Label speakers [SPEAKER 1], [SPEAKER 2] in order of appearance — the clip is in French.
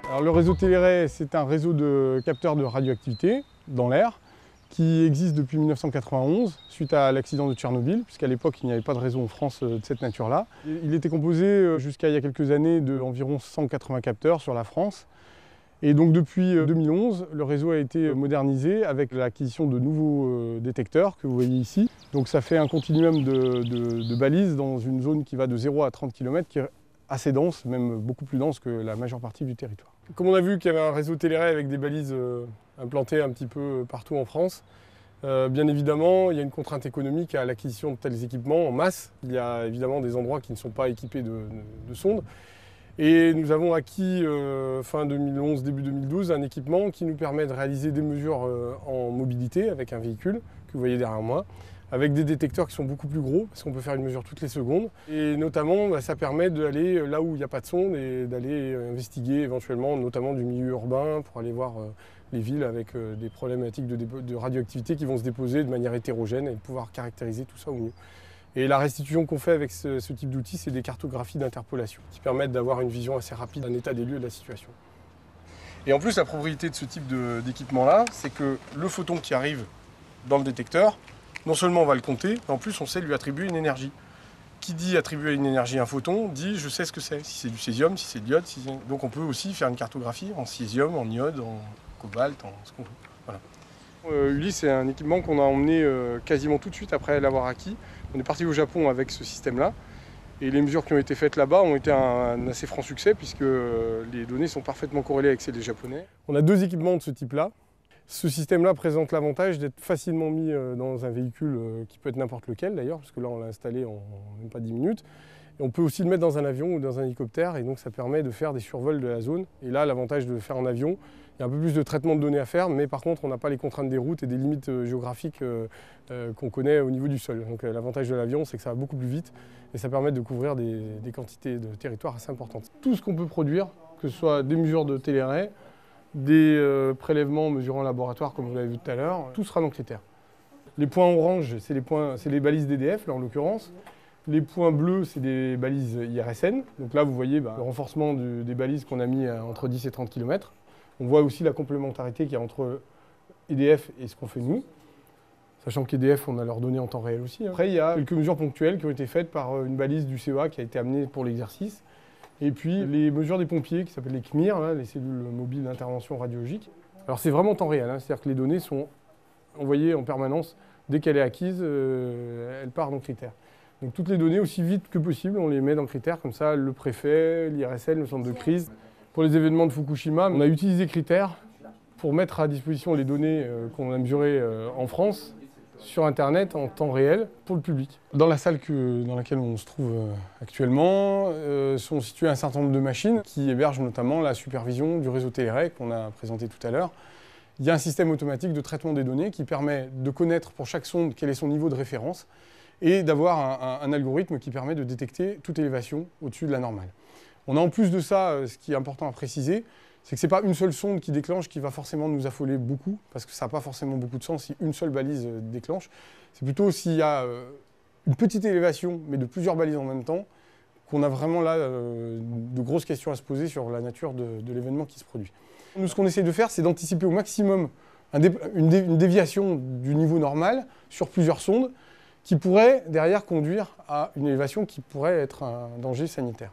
[SPEAKER 1] Alors, le réseau Téléray, c'est un réseau de capteurs de radioactivité dans l'air qui existe depuis 1991 suite à l'accident de Tchernobyl, puisqu'à l'époque il n'y avait pas de réseau en France de cette nature-là. Il était composé jusqu'à il y a quelques années d'environ 180 capteurs sur la France. Et donc depuis 2011, le réseau a été modernisé avec l'acquisition de nouveaux détecteurs que vous voyez ici. Donc ça fait un continuum de balises dans une zone qui va de 0 à 30 km, qui est assez dense, même beaucoup plus dense que la majeure partie du territoire. Comme on a vu qu'il y avait un réseau Téléray avec des balises implantées un petit peu partout en France, bien évidemment, il y a une contrainte économique à l'acquisition de tels équipements en masse. Il y a évidemment des endroits qui ne sont pas équipés de sondes. Et nous avons acquis fin 2011, début 2012, un équipement qui nous permet de réaliser des mesures en mobilité avec un véhicule que vous voyez derrière moi, avec des détecteurs qui sont beaucoup plus gros, parce qu'on peut faire une mesure toutes les secondes. Et notamment, ça permet d'aller là où il n'y a pas de sonde et d'aller investiguer éventuellement, notamment du milieu urbain, pour aller voir les villes avec des problématiques de radioactivité qui vont se déposer de manière hétérogène et pouvoir caractériser tout ça au mieux. Et la restitution qu'on fait avec ce type d'outils, c'est des cartographies d'interpolation qui permettent d'avoir une vision assez rapide d'un état des lieux de la situation. Et en plus, la propriété de ce type d'équipement-là, c'est que le photon qui arrive dans le détecteur, non seulement on va le compter, mais en plus on sait lui attribuer une énergie. Qui dit attribuer une énergie à un photon, dit je sais ce que c'est. Si c'est du césium, si c'est de l'iode, donc on peut aussi faire une cartographie en césium, en iode, en cobalt, en ce qu'on veut. Voilà. Ulysse, c'est un équipement qu'on a emmené quasiment tout de suite après l'avoir acquis. On est parti au Japon avec ce système-là. Et les mesures qui ont été faites là-bas ont été un assez franc succès puisque les données sont parfaitement corrélées avec celles des Japonais. On a deux équipements de ce type-là. Ce système-là présente l'avantage d'être facilement mis dans un véhicule qui peut être n'importe lequel d'ailleurs, parce que là on l'a installé en même pas 10 minutes. Et on peut aussi le mettre dans un avion ou dans un hélicoptère, et donc ça permet de faire des survols de la zone. Et là, l'avantage de le faire en avion, il y a un peu plus de traitement de données à faire, mais par contre, on n'a pas les contraintes des routes et des limites géographiques qu'on connaît au niveau du sol. Donc l'avantage de l'avion, c'est que ça va beaucoup plus vite, et ça permet de couvrir des quantités de territoire assez importantes. Tout ce qu'on peut produire, que ce soit des mesures de Téléray, des prélèvements mesurant en laboratoire, comme vous l'avez vu tout à l'heure, tout sera dans Critère. Les points orange, c'est les balises d'EDF, là en l'occurrence. Les points bleus, c'est des balises IRSN. Donc là, vous voyez le renforcement des balises qu'on a mis entre 10 et 30 km. On voit aussi la complémentarité qu'il y a entre EDF et ce qu'on fait nous. Sachant qu'EDF, on a leurs données en temps réel aussi. Après, il y a quelques mesures ponctuelles qui ont été faites par une balise du CEA qui a été amenée pour l'exercice. Et puis les mesures des pompiers qui s'appellent les CMIR, là, les cellules mobiles d'intervention radiologique. Alors c'est vraiment en temps réel, c'est-à-dire que les données sont envoyées en permanence. Dès qu'elle est acquise, elle part dans Critère. Donc toutes les données, aussi vite que possible, on les met dans Critère, comme ça le préfet, l'IRSN, le centre de crise. Pour les événements de Fukushima, on a utilisé Critère pour mettre à disposition les données qu'on a mesurées en France sur Internet en temps réel pour le public. Dans la salle dans laquelle on se trouve actuellement, sont situées un certain nombre de machines qui hébergent notamment la supervision du réseau Téléray qu'on a présenté tout à l'heure. Il y a un système automatique de traitement des données qui permet de connaître pour chaque sonde quel est son niveau de référence et d'avoir un algorithme qui permet de détecter toute élévation au-dessus de la normale. On a en plus de ça, ce qui est important à préciser, c'est que ce n'est pas une seule sonde qui déclenche qui va forcément nous affoler beaucoup, parce que ça n'a pas forcément beaucoup de sens si une seule balise déclenche. C'est plutôt s'il y a une petite élévation, mais de plusieurs balises en même temps, qu'on a vraiment là de grosses questions à se poser sur la nature de l'événement qui se produit. Nous, ce qu'on essaie de faire, c'est d'anticiper au maximum une déviation du niveau normal sur plusieurs sondes, qui pourrait derrière conduire à une élévation qui pourrait être un danger sanitaire.